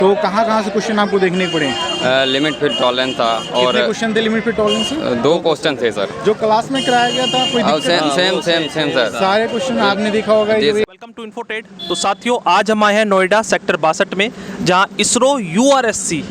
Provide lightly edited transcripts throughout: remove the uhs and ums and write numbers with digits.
तो कहाँ कहाँ से क्वेश्चन आपको देखने पड़े? लिमिट फिट टॉलरेंस था और कितने क्वेश्चन थे लिमिट फिट टॉलरेंस से? 2 क्वेश्चन थे सर। जो क्लास में कराया गया था कोई दिक्कत? Same sir. सारे क्वेश्चन आपने देखा होगा। Welcome to Infotrade. तो साथियों, आज हम आए हैं नोएडा सेक्टर 62 में, जहां इसरो URSC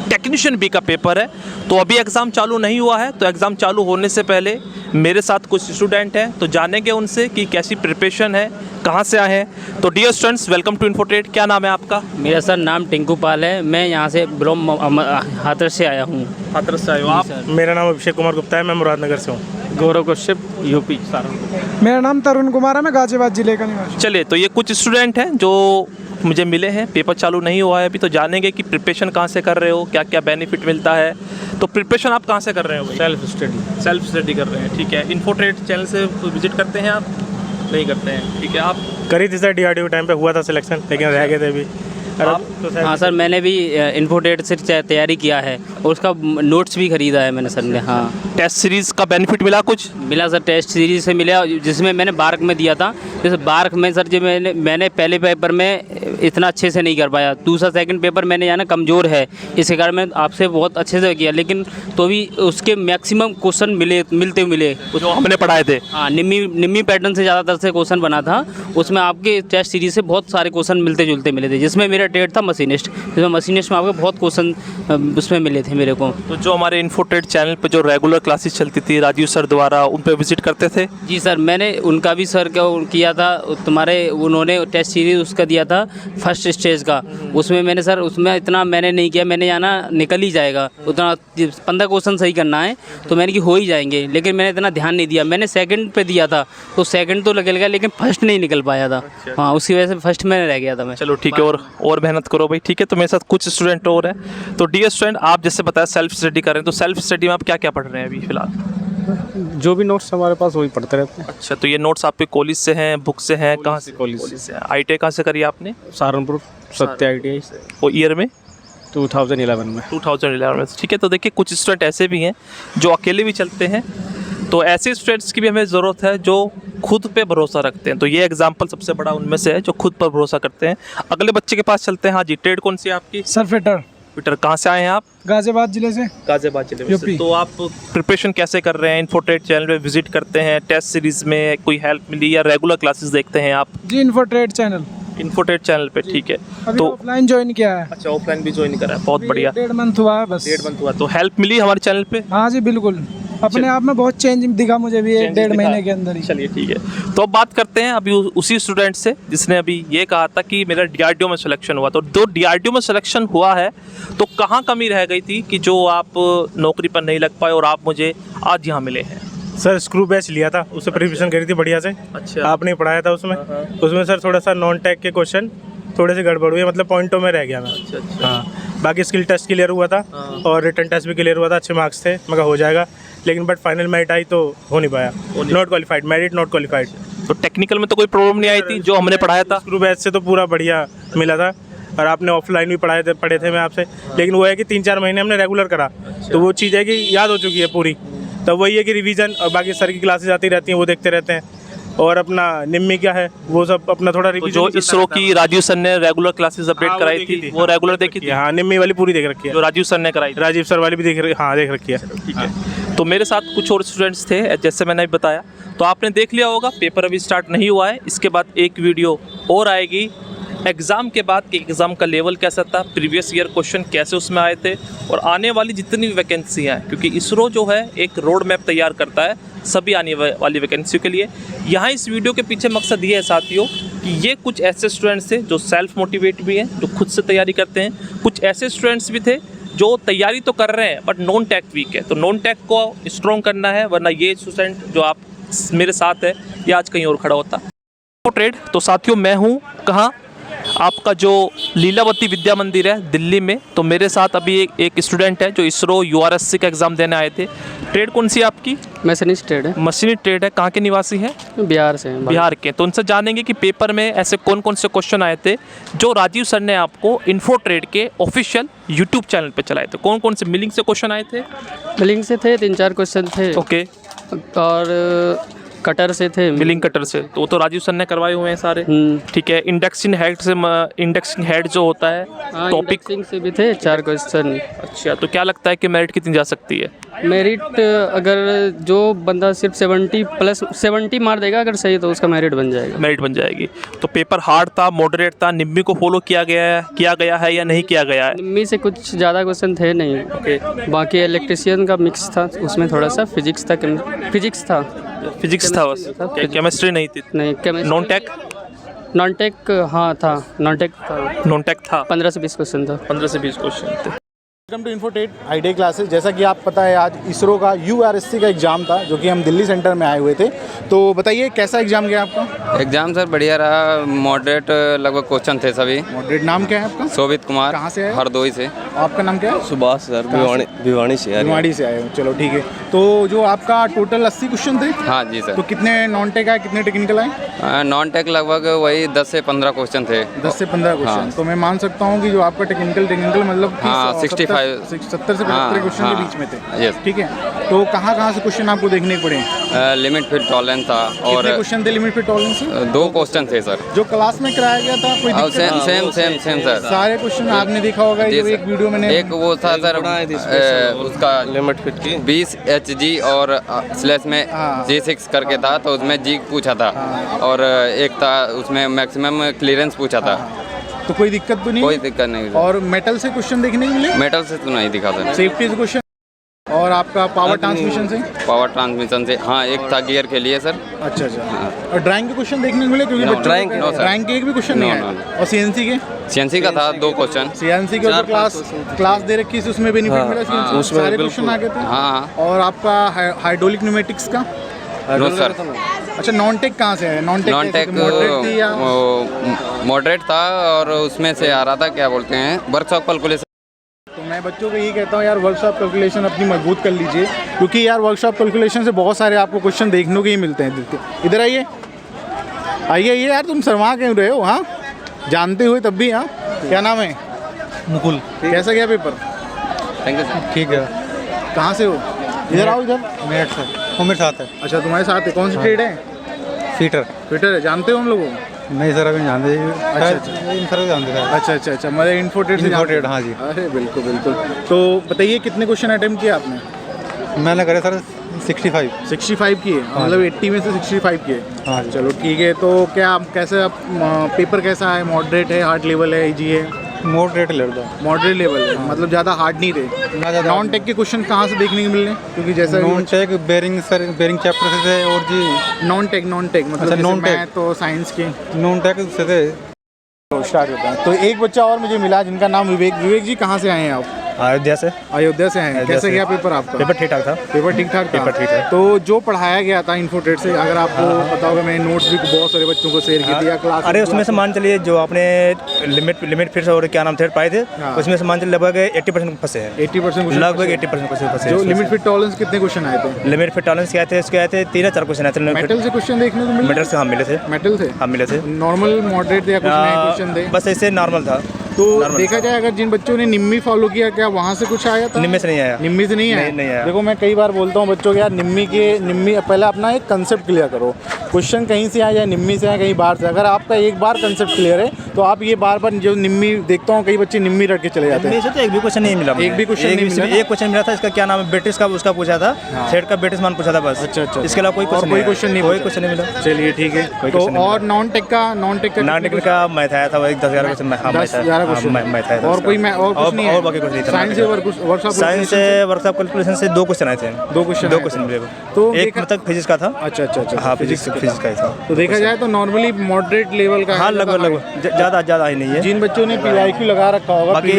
टेक्नीशियन बी का पेपर है। तो अभी एग्ज़ाम चालू नहीं हुआ है, तो एग्ज़ाम चालू होने से पहले मेरे साथ कुछ स्टूडेंट हैं, तो जानेंगे उनसे कि कैसी प्रिपरेशन है, कहाँ से आए हैं। तो डियर स्टूडेंट्स, वेलकम टू इन्फोट्रेड। क्या नाम है आपका? मेरा सर नाम टिंकू पाल है। मैं यहाँ से ब्रोम हाथरस से आया हूँ। हाथरस से आए हो आप? मेरा नाम अभिषेक कुमार गुप्ता है, मैं मुरादनगर से हूँ। गौरव कश्यप, यूपी सहारनपुर। मेरा नाम तरुण कुमार है, मैं गाजियाबाद जिले का निवासी। चलिए, तो ये कुछ स्टूडेंट हैं जो मुझे मिले हैं। पेपर चालू नहीं हुआ है अभी, तो जानेंगे कि प्रिपरेशन कहाँ से कर रहे हो, क्या क्या बेनिफिट मिलता है। तो प्रिपरेशन आप कहाँ से कर रहे हो भाई? सेल्फ स्टडी कर रहे हैं, ठीक है। इन्फोट्रेड चैनल से विजिट करते हैं आप? नहीं करते हैं, ठीक है। आप करी थी सर, DRDO टाइम पे हुआ था सिलेक्शन, लेकिन रह गए थे अभी। हाँ सर, मैंने भी इन्फोटेट से तैयारी किया है और उसका नोट्स भी खरीदा है मैंने सर ने। हाँ, टेस्ट सीरीज़ का बेनिफिट मिला कुछ? मिला सर, टेस्ट सीरीज से मिला, जिसमें मैंने बार्क में दिया था। जैसे बार्क में सर जो मैंने पहले पेपर में इतना अच्छे से नहीं कर पाया। दूसरा सेकंड पेपर मैंने यहाँ ना कमज़ोर है, इस कारण मैं आपसे बहुत अच्छे से किया, लेकिन तो भी उसके मैक्सिमम क्वेश्चन मिले जो हमने पढ़ाए थे। हाँ, निम्मी पैटर्न से ज़्यादातर से क्वेश्चन बना था। उसमें आपके टेस्ट सीरीज से बहुत सारे क्वेश्चन मिलते जुलते मिले थे, जिसमें मेरा ट्रेड था मशीनिस्ट, जिसमें मशीनिस्ट में आपके बहुत क्वेश्चन उसमें मिले थे मेरे को। तो जो हमारे इन्फोट्रेड चैनल पे जो रेगुलर क्लासेस चलती थी राजीव सर द्वारा, उन पे विजिट करते थे? जी सर, मैंने उनका भी सर क्या किया था। उन्होंने टेस्ट सीरीज उसका दिया था फर्स्ट स्टेज का। उसमें मैंने सर उसमें इतना मैंने नहीं किया, मैंने यहाँ ना निकल ही जाएगा उतना 15 क्वेश्चन सही करना है, तो मैंने कि हो ही जाएंगे, लेकिन मैंने इतना ध्यान नहीं दिया। मैंने सेकंड पे दिया था, तो सेकंड तो निकल गया, लेकिन फर्स्ट नहीं निकल पाया था। हाँ, उसकी वजह से फर्स्ट में रह गया था मैं। चलो ठीक है, और मेहनत करो भाई, ठीक है। तो मेरे साथ कुछ स्टूडेंट और हैं। तो डियर स्टूडेंट, आप जैसे बताया सेल्फ स्टडी कर रहे हैं, तो सेल्फ स्टडी में आप क्या क्या पढ़ रहे हैं अभी फिलहाल? जो भी नोट्स हमारे पास वही पढ़ते रहते हैं। अच्छा, तो ये नोट्स आपके कॉलेज से हैं, बुक से हैं, कहाँ से? कॉलेज से। ITI कहाँ से करी आपने? सहारनपुर सत्य ITI से। वो ईयर में? 2011 में। 2011 में, ठीक है। तो देखिए, कुछ स्टूडेंट ऐसे भी हैं जो अकेले भी चलते हैं, तो ऐसे स्टूडेंट्स की भी हमें ज़रूरत है जो खुद पे भरोसा रखते हैं। तो ये एग्जाम्पल सबसे बड़ा उनमें से है, जो खुद पर भरोसा करते हैं। अगले बच्चे के पास चलते हैं। हाँ जी, ट्रेड कौन सी है आपकी? Sir fitter. ट्विटर कहाँ से आए हैं आप? गाजियाबाद जिले से। गाजियाबाद जिले में यूपी। से। तो आप प्रिपरेशन कैसे कर रहे हैं? इन्फोट्रेड चैनल पे विजिट करते हैं, टेस्ट सीरीज में कोई हेल्प मिली, या रेगुलर क्लासेस देखते हैं आप? जी, इन्फोट्रेड चैनल। इन्फोट्रेड चैनल पे, ठीक है। अभी तो ऑफलाइन ज्वाइन किया है। अच्छा, ऑफलाइन भी ज्वाइन करा है, बहुत बढ़िया। 1.5 मंथ हुआ है बस। 1.5 मंथ हुआ, तो हेल्प मिली हमारे चैनल पे? हाँ जी, बिल्कुल। अपने आप में बहुत चेंज दिखा मुझे भी 1.5 महीने के अंदर ही। चलिए ठीक है। तो अब बात करते हैं अभी उसी स्टूडेंट से जिसने अभी ये कहा था कि मेरा DRDO में सिलेक्शन हुआ। तो DRDO में सिलेक्शन हुआ है, तो कहाँ कमी रह गई थी कि जो आप नौकरी पर नहीं लग पाए और आप मुझे आज यहाँ मिले हैं? सर स्क्रू बैच लिया था, उससे प्रिपरेशन करी थी बढ़िया से। अच्छा। आपने पढ़ाया था उसमें सर थोड़ा सा नॉन टेक के क्वेश्चन थोड़े से गड़बड़ हुए, मतलब पॉइंटों में रह गया मैं। अच्छा। हाँ, बाकी स्किल टेस्ट क्लियर हुआ था और रिटन टेस्ट भी क्लियर हुआ था, अच्छे मार्क्स थे, मगर हो जाएगा। लेकिन बट फाइनल मेरिट आई तो हो नहीं पाया, not qualified, merit not qualified. तो टेक्निकल में तो कोई प्रॉब्लम नहीं आई थी जो हमने पढ़ाया था? स्क्रू बैच से तो पूरा बढ़िया मिला था, और आपने ऑफलाइन भी पढ़े थे मैं आपसे। लेकिन वो है कि 3-4 महीने हमने रेगुलर करा, तो वो चीज़ है कि याद हो चुकी है पूरी। तो वही है कि रिवीजन और बाकी सर की क्लासेस आती रहती हैं, वो देखते रहते हैं। और अपना निम्मी क्या है, वो सब अपना थोड़ा तो जो इसरो की राजीव सर ने रेगुलर क्लासेस अपडेट कराई थी, वो रेगुलर देखी थी? हाँ, निम्मी वाली पूरी देख रखी है, जो राजीव सर ने कराई थी। राजीव सर वाली भी देख रखी है। ठीक है। तो मेरे साथ कुछ और स्टूडेंट्स थे, जैसे मैंने अभी बताया। तो आपने देख लिया होगा, पेपर अभी स्टार्ट नहीं हुआ है। इसके बाद एक वीडियो और आएगी एग्ज़ाम के बाद कि एग्ज़ाम का लेवल कैसा था, प्रीवियस ईयर क्वेश्चन कैसे उसमें आए थे, और आने वाली जितनी भी वैकेंसियाँ हैं, क्योंकि इसरो जो है एक रोड मैप तैयार करता है सभी आने वाली वैकेंसियों के लिए। यहाँ इस वीडियो के पीछे मकसद ये है साथियों कि ये कुछ ऐसे स्टूडेंट्स थे जो सेल्फ मोटिवेट भी हैं, जो खुद से तैयारी करते हैं। कुछ ऐसे स्टूडेंट्स भी थे जो तैयारी तो कर रहे हैं बट नॉन टेक वीक है, तो नॉन टेक को स्ट्रॉन्ग करना है, वरना ये स्टूडेंट जो आप मेरे साथ है ये आज कहीं और खड़ा होता। ट्रेड तो साथियों, मैं हूँ कहाँ? आपका जो लीलावती विद्या मंदिर है दिल्ली में। तो मेरे साथ अभी एक स्टूडेंट है जो इसरो URSC का एग्ज़ाम देने आए थे। ट्रेड कौन सी है आपकी? मशीनिस्ट ट्रेड है। मशीनी ट्रेड है। कहाँ के निवासी हैं? बिहार से। बिहार के। तो उनसे जानेंगे कि पेपर में ऐसे कौन कौन से क्वेश्चन आए थे जो राजीव सर ने आपको इन्फोट्रेड के ऑफिशियल यूट्यूब चैनल पे चलाए थे। कौन कौन से मिलिंग से क्वेश्चन आए थे? बिलिंग से थे 3-4 क्वेश्चन थे। ओके। और कटर से थे। मिलिंग कटर से, तो वो तो राजीव सर ने करवाए हुए हैं सारे। ठीक है, इंडेक्सिंग हेड जो होता है टॉपिक से भी थे 4 क्वेश्चन। अच्छा, तो क्या लगता है कि मेरिट कितनी जा सकती है? मेरिट अगर जो बंदा सिर्फ 70 मार देगा अगर सही, तो उसका मेरिट बन जाएगा। मेरिट बन जाएगी। तो पेपर हार्ड था, मॉडरेट था, निम्मी को फॉलो किया गया है या नहीं किया गया है? निम्मी से कुछ ज़्यादा क्वेश्चन थे नहीं। बाकी इलेक्ट्रिशियन का मिक्स था, उसमें थोड़ा सा फिजिक्स था बस, केमिस्ट्री नहीं थी। नहीं, केमिस्ट्री नॉन टेक हाँ था, नॉन टेक था। 15 से 20 क्वेश्चन था। 15 से 20 क्वेश्चन थे। Welcome to Infotech Idea Classes. जैसा कि आप पता है, आज इसरो का URSC का एग्ज़ाम था, जो कि हम दिल्ली सेंटर में आए हुए थे। तो बताइए कैसा एग्ज़ाम गया आपका? एग्जाम सर बढ़िया रहा, मॉडरेट लगभग क्वेश्चन थे सभी। मॉडरेट। नाम क्या है आपका? शोभित कुमार। कहाँ से आए? हरदोई से। आपका नाम क्या है? सुभाष सर, भिवानी से। भिवाड़ी से आए हो, चलो ठीक है। तो जो आपका टोटल 80 क्वेश्चन थे? हाँ जी सर। तो कितने नॉन टेक आए, कितने टेक्निकल आए? नॉन टेक लगभग वही 10 से 15 क्वेश्चन थे। 10 से 15 क्वेश्चन। हाँ। तो मैं मान सकता हूँ कि जो आपका टेक्निकल मतलब हाँ, 70 से 75 क्वेश्चन के बीच में थे। ठीक है, तो कहाँ से क्वेश्चन आपको देखने पड़े? लिमिट फिट टॉलरेंस था। और कितने क्वेश्चन थे लिमिट फिट टॉलरेंस से? 2 क्वेश्चन थे सर। जो क्लास में कराया गया था कोई दिक्कत? Same sir. सारे क्वेश्चन आपने देखा होगा, जी जो एक वीडियो मैंने एक वो था सर, उसका लिमिट फिट की 20 HG और स्लैश में हाँ। G6 करके था, तो उसमें जी पूछा था। और एक था उसमें मैक्सिमम क्लियरेंस पूछा था। तो कोई दिक्कत तो नहीं? कोई दिक्कत नहीं सर। और मेटल से क्वेश्चन देखने को मिले? मेटल से तो नहीं दिखा सर। सेफ्टी से क्वेश्चन और आपका पावर ट्रांसमिशन से? पावर ट्रांसमिशन से हाँ, एक था गियर के लिए सर। अच्छा। और ड्राइंग के क्वेश्चन देखने को मिले? क्योंकि बच्चों ड्राइंग के एक भी क्वेश्चन नहीं No, आया। और CNC के? CNC का था 2 क्वेश्चन। CNC के ऊपर क्लास दे रखी थी, उसमें बेनिफिट मिला CNC? उसमें सारे क्वेश्चन आ गए थे? हाँ। और आपका हाइड्रोलिक न्यूमेटिक्स का? No sir. अच्छा, नॉन टेक कहाँ से है? नॉन टेक मॉडरेट था, और उसमें से आ रहा था क्या बोलते हैं, वर्कशॉप कैलकुलेशन। तो मैं बच्चों को यही कहता हूँ यार, वर्कशॉप कैलकुलेशन अपनी मजबूत कर लीजिए, क्योंकि यार वर्कशॉप कैलकुलेशन से बहुत सारे आपको क्वेश्चन देखने को ही मिलते हैं। इधर आइए यार, तुम शर्मा क्यों रहे हो? हाँ, जानते हुए तब भी। हाँ, क्या नाम है? मुकुल। कैसा गया पेपर? Thank you sir. ठीक है। कहाँ से हो? इधर आओ, इधर। मेरठ से। वो मेरे साथ है। अच्छा, तुम्हारे साथ है? कौन सी ट्रेड है? फीटर है, जानते हो हम लोगों को? नहीं सर, अभी जानते। अच्छा। सर जानते सर। अच्छा, मतलब इन्फोटेक से जानते हो? हाँ जी। अरे बिल्कुल। तो बताइए कितने क्वेश्चन अटेम्प्ट किए आपने? मैंने करे सर 65 किए, मतलब 80 में से 65 किए। हाँ जी। चलो ठीक है। तो क्या कैसा पेपर कैसा है? मॉडरेट है, हार्ड लेवल है, इजी है? Moderate level. मॉडरेट लेवल है, मतलब ज़्यादा हार्ड नहीं रहे। नॉन टेक के क्वेश्चन कहाँ से देखने को मिल रहे हैं? क्योंकि जैसा नॉन टेक बेरिंग चैप्टर से थे। और जी नॉन टेक मतलब नॉन टेक तो साइंस के नॉन टेक से थे। स्टार्ट होता है। तो एक बच्चा और मुझे मिला जिनका नाम विवेक जी। कहाँ से आए हैं आप? अयोध्या से आए हैं। कैसे गया पेपर आपका? पेपर ठीक ठाक था। पेपर ठीक ठाक था। तो जो पढ़ाया गया था इन्फोटेक से, अगर आपको पता होगा, मैंने नोट्स भी बहुत सारे बच्चों को शेयर किए थे क्लास। अरे उसमें से मान चलिए जो आपने लिमिट फिर और क्या नाम थे पाए थे, उसमें से मान चलिए लगभग 80% फंसे हैं। 80% लगभग 80% फंसे। जो लिमिट फिट टॉलरेंस कितने क्वेश्चन आए थे? लिमिट फिट टॉलरेंस क्या थे? इसके आए थे 3 या 4 क्वेश्चन आए थे। मेटल से क्वेश्चन देखने को मिले? मेटल से हाँ मिले थे। मेटल से हाँ मिले थे। नॉर्मल मॉडरेट या कुछ नए क्वेश्चन थे? बस ऐसे नॉर्मल था। तो देखा जाए, अगर जिन बच्चों ने निम्मी फॉलो किया, क्या वहाँ से कुछ आया था? निम्मी से नहीं आया। निम्मी से नहीं आया। देखो, मैं कई बार बोलता हूँ बच्चों को, यार निम्मी पहले अपना एक कंसेप्ट क्लियर करो। क्वेश्चन कहीं से आए, या निम्मी से आए, कहीं बाहर से। अगर आपका एक बार कंसेप्ट क्लियर है, तो आप ये बार जो निम्मी देखता हूँ, कई बच्चे निम्मी रट के चले जाते हैं। तो एक भी क्वेश्चन नहीं मिला। एक भी क्वेश्चन नहीं मिला? एक क्वेश्चन मिला था, इसका क्या नाम है, ब्रिटिश का, उसका पूछा था। थ्रेड का ब्रिटिश मान पूछा था बस। अच्छा। इसके अलावा कोई क्वेश्चन नहीं मिला। चलिए ठीक है। तो और नॉन टेक का मैथ आया था, 10-11 क्वेश्चन मैथ आया था। और कोई और कुछ नहीं है? और बाकी कुछ नहीं था। साइंस से वर्कशॉप कैलकुलेशन से 2 क्वेश्चन आए थे। 2 क्वेश्चन मिले। तो एक मतलब फिजिक्स का था। अच्छा। हाँ, फिजिक्स का ही था। तो देखा जाए तो नॉर्मली मॉडरेट लेवल का। हाँ, लगभग ज़्यादा ही नहीं है। जिन बच्चों ने PIQ लगा रखा होगा, बाकी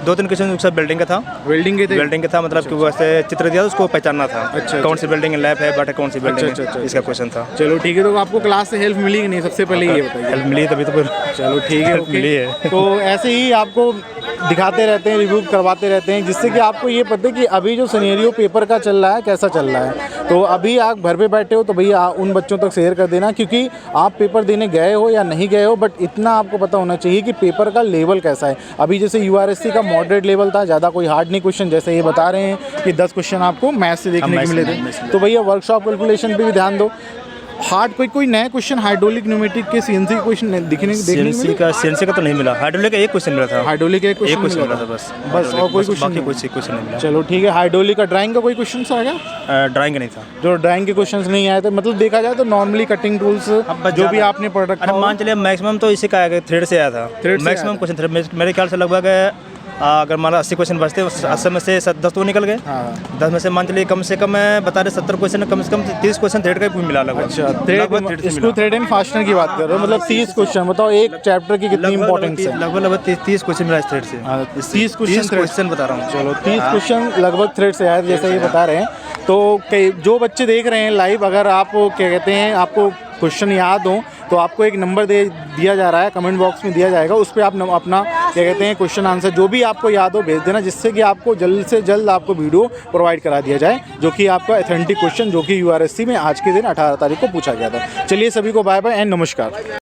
2-3 क्वेश्चन उसका बिल्डिंग का था। वेल्डिंग का था, मतलब कि वैसे चित्र दिया, उसको पहचानना था। अच्छा। कौन सी बिल्डिंग लैब है, बट कौन सी बिल्डिंग है, इसका क्वेश्चन था। चलो ठीक है। तो आपको क्लास से हेल्प मिली कि नहीं? सबसे पहले ये बताइए। हेल्प मिली तभी तो फिर। चलो ठीक है, मिली है। तो ऐसे ही आपको दिखाते रहते हैं, रिव्यू करवाते रहते हैं, जिससे कि आपको ये पता है कि अभी जो सिनेरियो पेपर का चल रहा है कैसा चल रहा है। तो अभी आप घर पे बैठे हो तो भैया उन बच्चों तक शेयर कर देना, क्योंकि आप पेपर देने गए हो या नहीं गए हो, बट इतना आपको पता होना चाहिए कि पेपर का लेवल कैसा है। अभी जैसे यूआरएससी का मॉडरेट लेवल था, ज़्यादा कोई हार्ड नहीं क्वेश्चन, जैसे ये बता रहे हैं कि 10 क्वेश्चन आपको मैथ से देखने को मिले थे। तो भैया वर्कशॉप कैलकुलेशन पे भी ध्यान दो। हार्ड कोई नया क्वेश्चन हाइड्रोलिक न्यूमेटिक के सीएनसी क्वेश्चन देखने सीएनसी का तो नहीं मिला, हाइड्रोलिक का एक क्वेश्चन मिला था। हाइड्रोलिक का एक क्वेश्चन मिला था बस और कोई क्वेश्चन नहीं मिला। चलो ठीक है। हाइड्रोलिक का ड्राइंग का कोई क्वेश्चन आ गया? ड्राइंग नहीं था। जो ड्राइंग के क्वेश्चंस नहीं आए थे, मतलब देखा जाए तो नॉर्मली कटिंग टूल्स जो भी आपने पढ़ रखा है, मान चलिए मैक्सिमम तो इसी का आया, थ्रेड से आया था। मैक्सिमम क्वेश्चन मेरे ख्याल से लगभग अगर मान लो 80 क्वेश्चन बचते, 80 में से 10 तो निकल गए। 10 में से मान चलिए कम से कम बता रहे 70 क्वेश्चन, कम से कम 30 क्वेश्चन थ्रेड का मिला लगभग। अच्छा, इसको थ्रेड एंड फास्टनर की बात कर रहे हो, मतलब 30 क्वेश्चन बताओ एक चैप्टर की कितनी इंपॉर्टेंस है? लगभग 30 क्वेश्चन मिला थ्रेड से। 30 क्वेश्चन बता रहा हूँ। चलो 30 क्वेश्चन लगभग थ्रेड से आया, जैसे ये बता रहे हैं। तो कई जो बच्चे देख रहे हैं लाइव, अगर आप क्या कहते हैं आपको क्वेश्चन याद हो तो आपको एक नंबर दिया जा रहा है, कमेंट बॉक्स में दिया जाएगा, उस पर आप अपना क्या कहते हैं क्वेश्चन आंसर जो भी आपको याद हो भेज देना, जिससे कि आपको जल्द से जल्द आपको वीडियो प्रोवाइड करा दिया जाए, जो कि आपका ऑथेंटिक क्वेश्चन जो कि यूआरएससी में आज के दिन 18 तारीख को पूछा गया था। चलिए सभी को बाय बाय एंड नमस्कार।